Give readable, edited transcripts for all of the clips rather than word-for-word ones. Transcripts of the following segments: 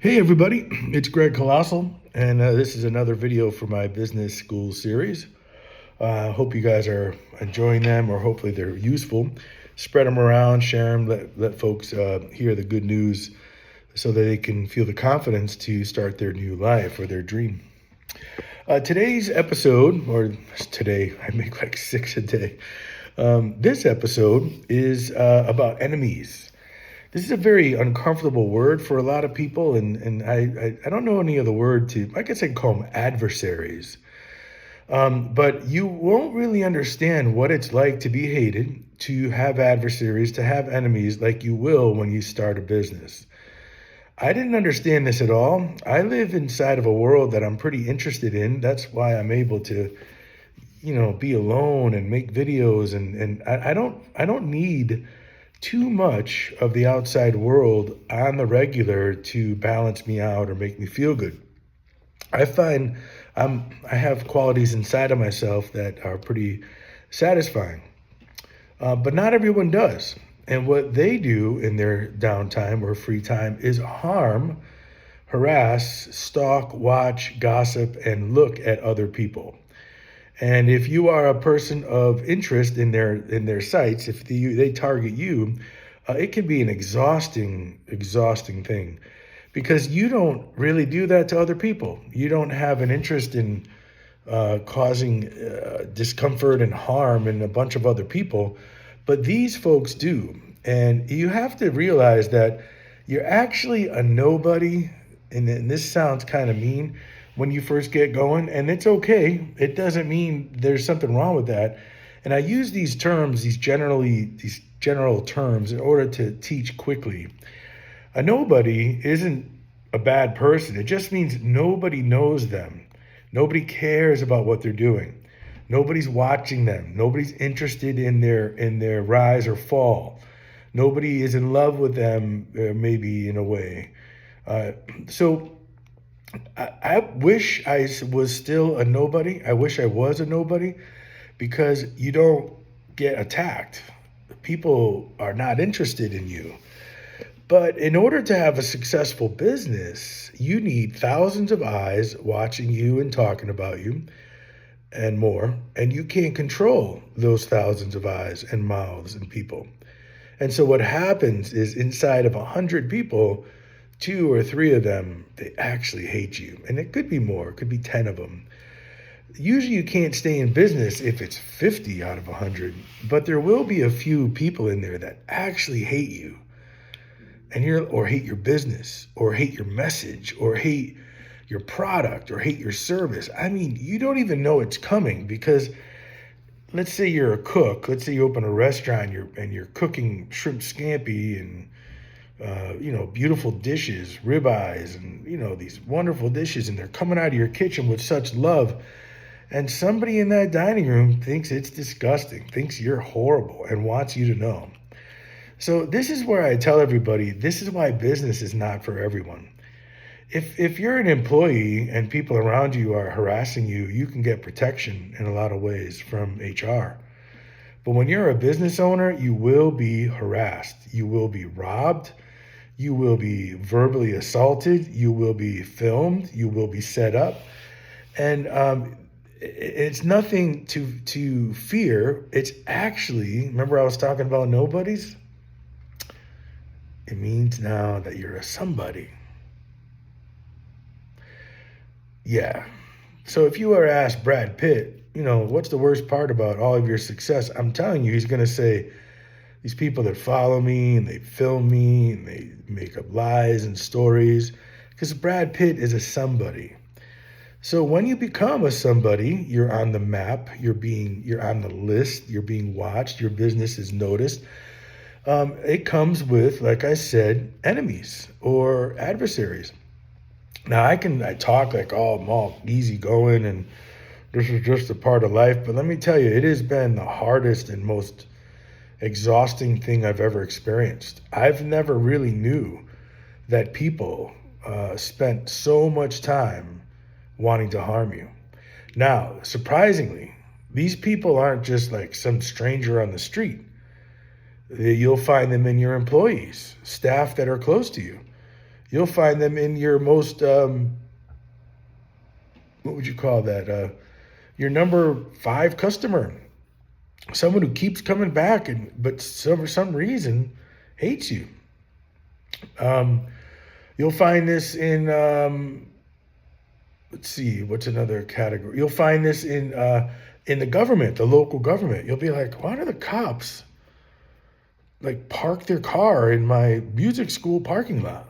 Hey everybody, it's Greg Colossale, and this is another video for my business school series. Hope you guys are enjoying them, or hopefully they're useful. Spread them around, share them, let folks hear the good news so that they can feel the confidence to start their new life or their dream. Today's episode, or today, I make like 6 a day. This episode is about enemies. This is a very uncomfortable word for a lot of people, and I don't know any other word to, I guess I'd call them adversaries. But you won't really understand what it's like to be hated, to have adversaries, to have enemies like you will when you start a business. I didn't understand this at all. I live inside of a world that I'm pretty interested in. That's why I'm able to, be alone and make videos, and I don't need too much of the outside world on the regular to balance me out or make me feel good. I find I have qualities inside of myself that are pretty satisfying, but not everyone does. And what they do in their downtime or free time is harm, harass, stalk, watch, gossip, and look at other people. And if you are a person of interest in their sites, if they target you, it can be an exhausting thing, because you don't really do that to other people. You don't have an interest in causing discomfort and harm in a bunch of other people, but these folks do. And you have to realize that you're actually a nobody, and this sounds kind of mean when you first get going, and it's okay. It doesn't mean there's something wrong with that. And I use these terms, these general terms, in order to teach quickly. A nobody isn't a bad person. It just means nobody knows them. Nobody cares about what they're doing. Nobody's watching them. Nobody's interested in their rise or fall. Nobody is in love with them, maybe in a way. So I wish I was still a nobody. I wish I was a nobody, because you don't get attacked. People are not interested in you. But in order to have a successful business, you need thousands of eyes watching you and talking about you and more. And you can't control those thousands of eyes and mouths and people. And so what happens is, inside of 100 people, 2 or 3 of them, they actually hate you. And it could be more, it could be 10 of them. Usually you can't stay in business if it's 50 out of 100, but there will be a few people in there that actually hate you, or hate your business, or hate your message, or hate your product, or hate your service. I mean, you don't even know it's coming, because let's say you're a cook. Let's say you open a restaurant, and you're cooking shrimp scampi and beautiful dishes, ribeyes, and these wonderful dishes, and they're coming out of your kitchen with such love. And somebody in that dining room thinks it's disgusting, thinks you're horrible, and wants you to know. So this is where I tell everybody, this is why business is not for everyone. If you're an employee and people around you are harassing you, you can get protection in a lot of ways from HR. But when you're a business owner, you will be harassed. You will be robbed. You will be verbally assaulted. You will be filmed. You will be set up. And it's nothing to fear. It's actually, remember I was talking about nobodies? It means now that you're a somebody. Yeah. So if you were asked Brad Pitt, what's the worst part about all of your success? I'm telling you, he's going to say, these people that follow me and they film me and they make up lies and stories, because Brad Pitt is a somebody. So when you become a somebody, you're on the map, you're on the list, you're being watched, your business is noticed. It comes with, like I said, enemies or adversaries. Now I talk like, oh, I'm all easygoing and this is just a part of life, but let me tell you, it has been the hardest and most exhausting thing I've ever experienced. I've never really knew that people spent so much time wanting to harm you. Now, surprisingly, these people aren't just like some stranger on the street. You'll find them in your employees, staff that are close to you. You'll find them in your most, what would you call that? Your number 5 customer, someone who keeps coming back, and but for some reason hates you. Um, you'll find this in, let's see, what's another category? You'll find this in the government, the local government. You'll be like, why do the cops like park their car in my music school parking lot?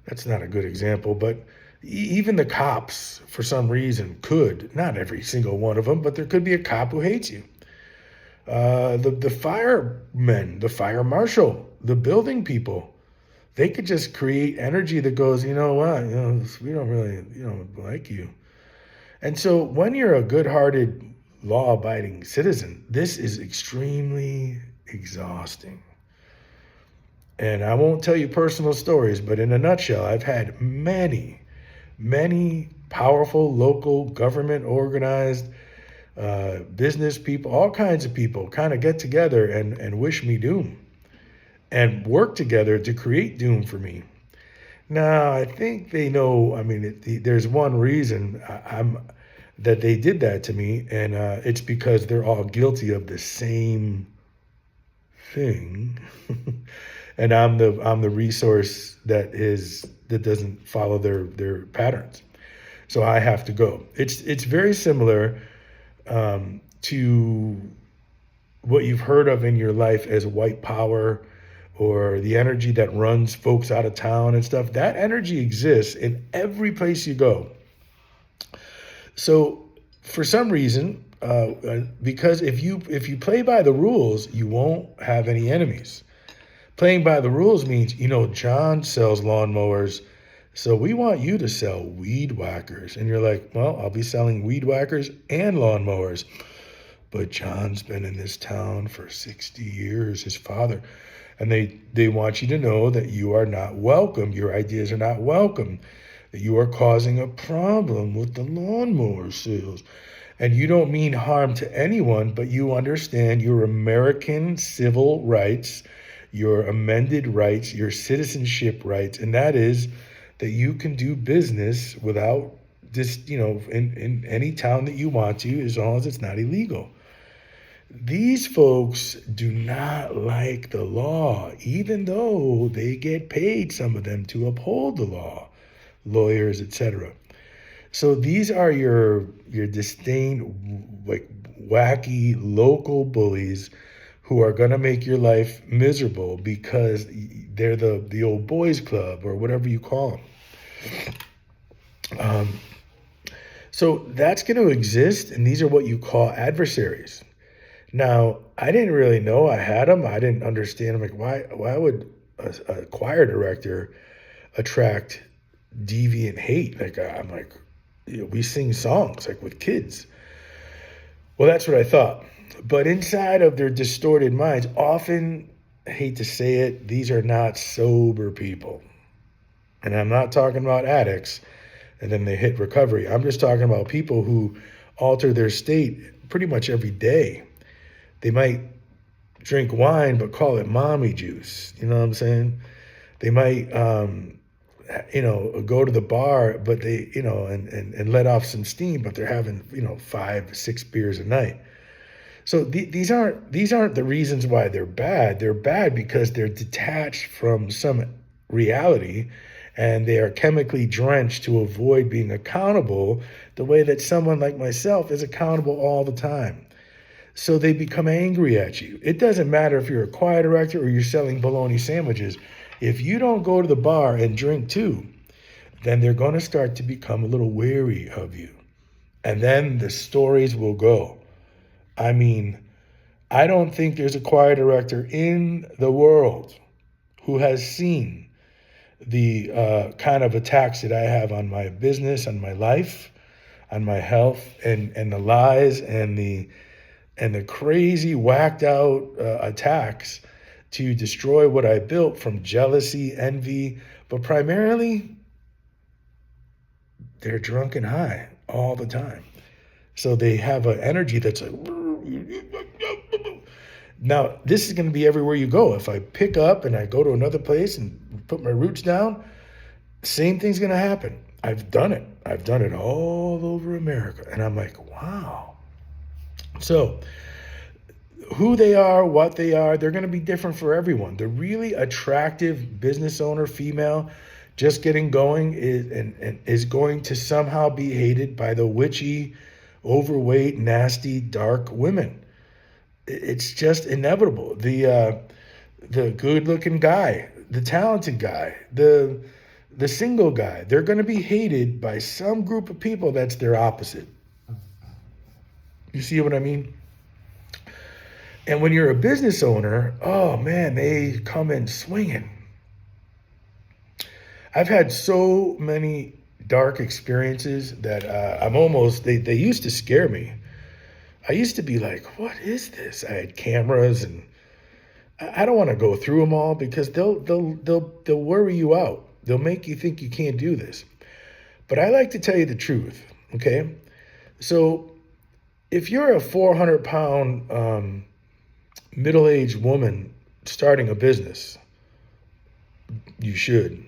That's not a good example, but even the cops, for some reason, could, not every single one of them, but there could be a cop who hates you. The firemen, the fire marshal, the building people, they could just create energy that goes, you know what, we don't really, like you. And so when you're a good-hearted, law-abiding citizen, this is extremely exhausting. And I won't tell you personal stories, but in a nutshell, I've had many, many powerful local government organized business people, all kinds of people kind of get together and wish me doom and work together to create doom for me. Now, I think they know, I mean, there's one reason that they did that to me, and it's because they're all guilty of the same thing. And I'm the resource that doesn't follow their patterns. So I have to go. It's very similar to what you've heard of in your life as white power, or the energy that runs folks out of town and stuff. That energy exists in every place you go. So for some reason, because if you play by the rules, you won't have any enemies. Playing by the rules means, John sells lawnmowers, so we want you to sell weed whackers. And you're like, well, I'll be selling weed whackers and lawnmowers. But John's been in this town for 60 years, his father. And they want you to know that you are not welcome. Your ideas are not welcome. That you are causing a problem with the lawnmower sales. And you don't mean harm to anyone, but you understand your American civil rights, your amended rights, your citizenship rights, and that is that you can do business without in any town that you want to, as long as it's not illegal. These folks do not like the law, even though they get paid, some of them, to uphold the law, lawyers, etc. So these are your disdain, like wacky local bullies who are going to make your life miserable because they're the old boys club or whatever you call them. So that's going to exist, and these are what you call adversaries. Now, I didn't really know I had them. I didn't understand. I'm like, why would a choir director attract deviant hate? Like, I'm like, we sing songs like with kids. Well, that's what I thought. But inside of their distorted minds, often, I hate to say it, these are not sober people. And I'm not talking about addicts and then they hit recovery. I'm just talking about people who alter their state pretty much every day. They might drink wine, but call it mommy juice. You know what I'm saying? They might, go to the bar, but they, and let off some steam, but they're having, 5, 6 beers a night. So these aren't the reasons why they're bad. They're bad because they're detached from some reality, and they are chemically drenched to avoid being accountable the way that someone like myself is accountable all the time. So they become angry at you. It doesn't matter if you're a choir director or you're selling bologna sandwiches. If you don't go to the bar and drink too, then they're going to start to become a little wary of you. And then the stories will go. I mean, I don't think there's a choir director in the world who has seen the kind of attacks that I have on my business, on my life, on my health, and the lies and the crazy whacked out attacks to destroy what I built from jealousy, envy, but primarily they're drunk and high all the time. So they have an energy that's like, now this is going to be everywhere you go. If I pick up and I go to another place and put my roots down, Same thing's going to happen. I've done it. I've done it all over America. And I'm like, wow. So, who they are, what they are, they're going to be different for everyone. The really attractive business owner, female, just getting going is going to somehow be hated by the witchy, overweight, nasty, dark women. It's just inevitable. The good-looking guy, the talented guy, the single guy, they're going to be hated by some group of people that's their opposite. You see what I mean? And when you're a business owner, oh man, they come in swinging. I've had so many dark experiences that they used to scare me. I used to be like, what is this? I had cameras, and I don't want to go through them all because they'll worry you out. They'll make you think you can't do this. But I like to tell you the truth, okay? So if you're a 400-pound middle-aged woman starting a business, you should.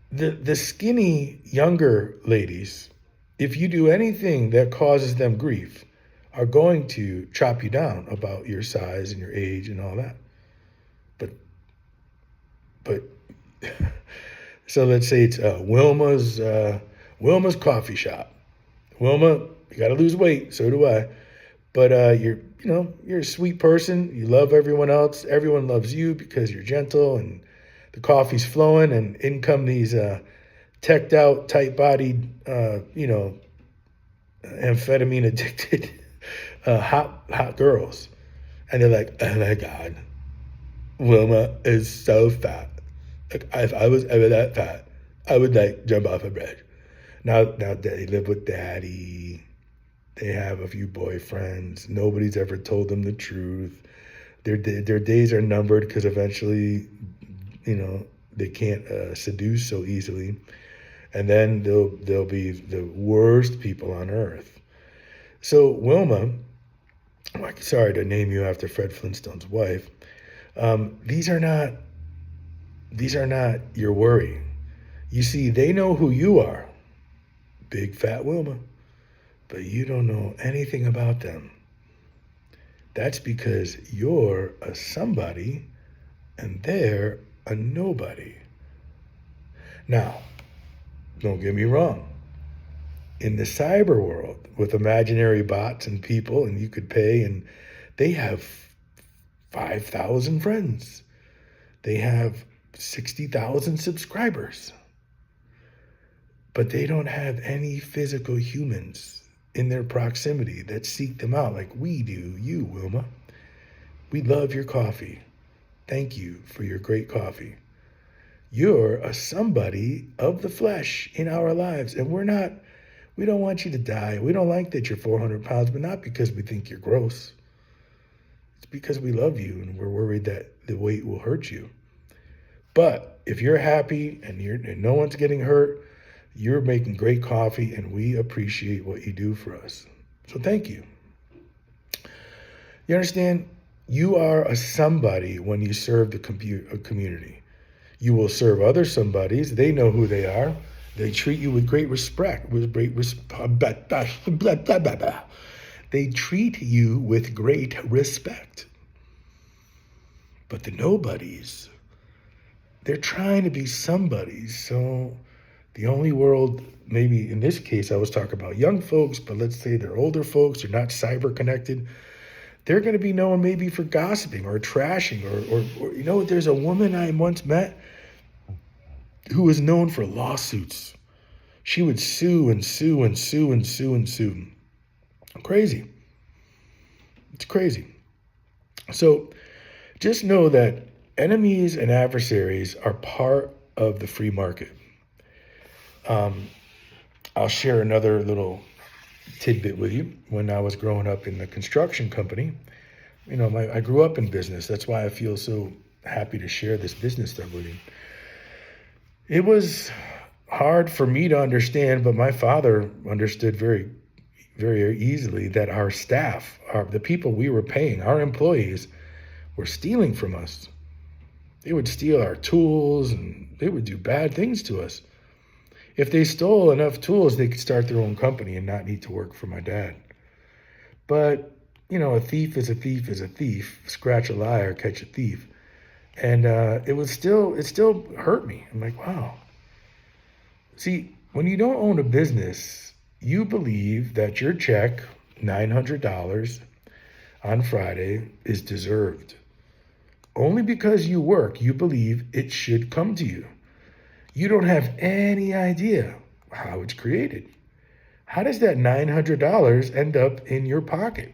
The skinny younger ladies, if you do anything that causes them grief, are going to chop you down about your size and your age and all that. But so let's say it's Wilma's coffee shop. Wilma, you got to lose weight. So do I. But you're a sweet person. You love everyone else. Everyone loves you because you're gentle and the coffee's flowing. And in come these teched out, tight-bodied, amphetamine addicted hot girls. And they're like, oh my God, Wilma is so fat. Like if I was ever that fat, I would like jump off a bridge. Now they live with daddy. They have a few boyfriends. Nobody's ever told them the truth. Their days are numbered because eventually, they can't seduce so easily. And then they'll be the worst people on earth. So Wilma, sorry to name you after Fred Flintstone's wife, these are not your worry. You see, they know who you are, big fat Wilma, but you don't know anything about them. That's because you're a somebody and they're a nobody. Now, don't get me wrong. In the cyber world, with imaginary bots and people, and you could pay, and they have 5,000 friends. They have 60,000 subscribers. But they don't have any physical humans in their proximity that seek them out like we do you, Wilma. We love your coffee. Thank you for your great coffee. You're a somebody of the flesh in our lives, and we don't want you to die. We don't like that you're 400 pounds, but not because we think you're gross. It's because we love you and we're worried that the weight will hurt you. But if you're happy and no one's getting hurt, you're making great coffee, and we appreciate what you do for us. So thank you. You understand? You are a somebody when you serve the community. You will serve other somebodies. They know who they are. They treat you with great respect. They treat you with great respect. But the nobodies, they're trying to be somebodies. So the only world, maybe in this case, I was talking about young folks, but let's say they're older folks, they're not cyber connected. They're going to be known maybe for gossiping or trashing or there's a woman I once met who was known for lawsuits. She would sue and sue and sue and sue and sue. Crazy. It's crazy. So just know that enemies and adversaries are part of the free market. I'll share another little tidbit with you. When I was growing up in the construction company, I grew up in business. That's why I feel so happy to share this business stuff with you. It was hard for me to understand, but my father understood very, very easily that our staff, the people we were paying, our employees, were stealing from us. They would steal our tools and they would do bad things to us. If they stole enough tools, they could start their own company and not need to work for my dad. But, a thief is a thief is a thief. Scratch a liar, catch a thief. And it still hurt me. I'm like, wow. See, when you don't own a business, you believe that your check, $900 on Friday, is deserved. Only because you work, you believe it should come to you. You don't have any idea how it's created. How does that $900 end up in your pocket?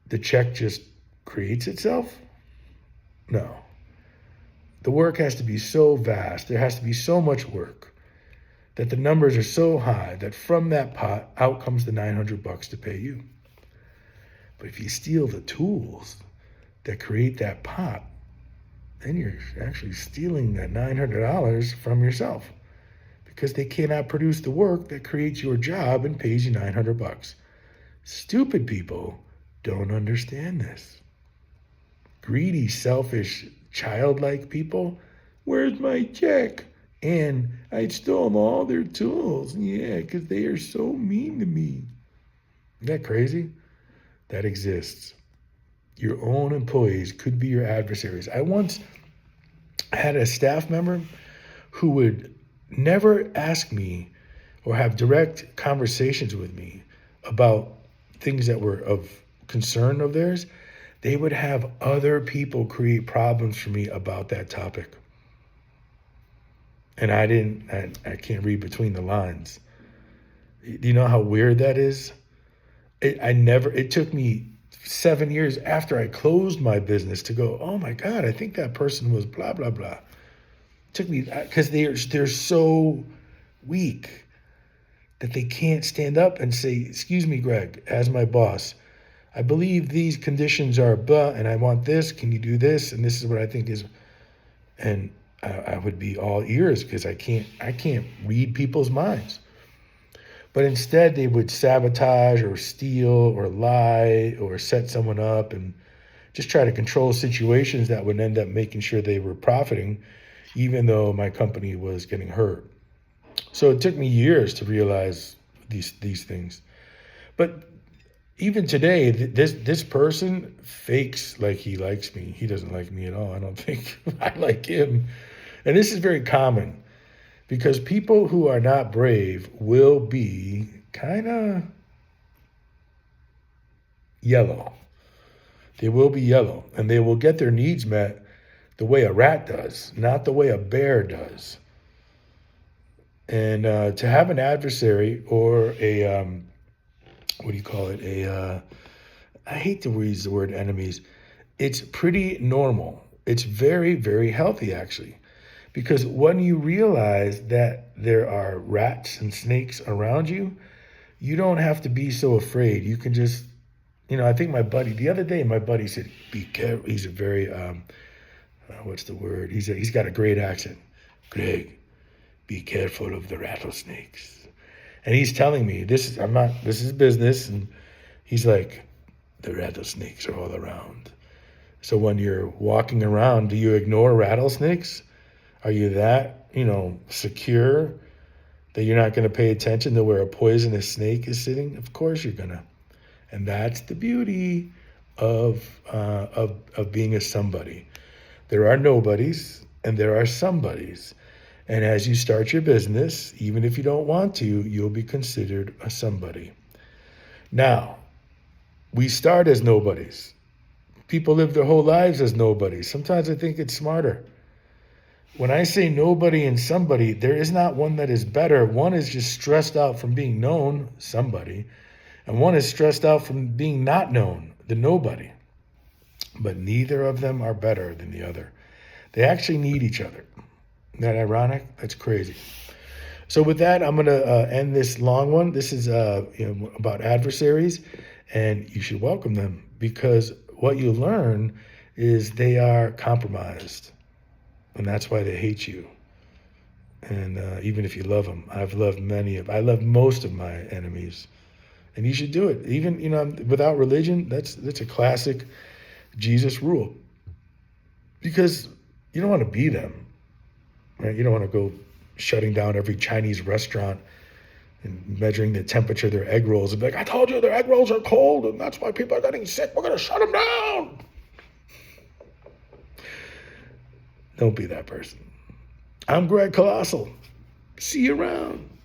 The check just creates itself? No. The work has to be so vast, there has to be so much work, that the numbers are so high that from that pot, out comes the $900 to pay you. But if you steal the tools that create that pot, then you're actually stealing that $900 from yourself, because they cannot produce the work that creates your job and pays you $900. Stupid people don't understand this. Greedy, selfish, childlike people, where's my check? And I stole all their tools. Yeah, because they are so mean to me. Isn't that crazy? That exists. Your own employees could be your adversaries. I once had a staff member who would never ask me or have direct conversations with me about things that were of concern of theirs. They would have other people create problems for me about that topic. And I can't read between the lines. Do you know how weird that is? It took me 7 years after I closed my business to go, oh my God, I think that person was blah, blah, blah. It took me, because they're so weak that they can't stand up and say, excuse me, Greg, as my boss, I believe these conditions are blah, and I want this, can you do this? And this is what I think is, and I would be all ears because I can't read people's minds. But instead, they would sabotage or steal or lie or set someone up and just try to control situations that would end up making sure they were profiting, even though my company was getting hurt. So it took me years to realize these things. But even today, this person fakes like he likes me. He doesn't like me at all. I don't think I like him. And this is very common, because people who are not brave will be kind of yellow. They will be yellow, and they will get their needs met the way a rat does, not the way a bear does. And to have an adversary or a, what do you call it? I hate to use the word enemies. It's pretty normal. It's very, very healthy, actually. Because when you realize that there are rats and snakes around you, you don't have to be so afraid. You can just, I think the other day, my buddy said, be careful. He's a very, what's the word? He's got a great accent. Greg, be careful of the rattlesnakes. And he's telling me, this is business. And he's like, the rattlesnakes are all around. So when you're walking around, do you ignore rattlesnakes? Are you that, secure that you're not going to pay attention to where a poisonous snake is sitting? Of course you're going to. And that's the beauty of being a somebody. There are nobodies and there are somebodies. And as you start your business, even if you don't want to, you'll be considered a somebody. Now, we start as nobodies. People live their whole lives as nobodies. Sometimes I think it's smarter. When I say nobody and somebody, there is not one that is better. One is just stressed out from being known, somebody, and one is stressed out from being not known, the nobody. But neither of them are better than the other. They actually need each other. Isn't that ironic? That's crazy. So with that, I'm going to end this long one. This is about adversaries, and you should welcome them, because what you learn is they are compromised. And that's why they hate you. And even if you love them, I love most of my enemies. And you should do it. Even, without religion, that's a classic Jesus rule. Because You don't want to be them, right? You don't want to go shutting down every Chinese restaurant and measuring the temperature of their egg rolls and be like, I told you their egg rolls are cold and that's why people are getting sick. We're going to shut them down. Don't be that person. I'm Greg Colossale. See you around.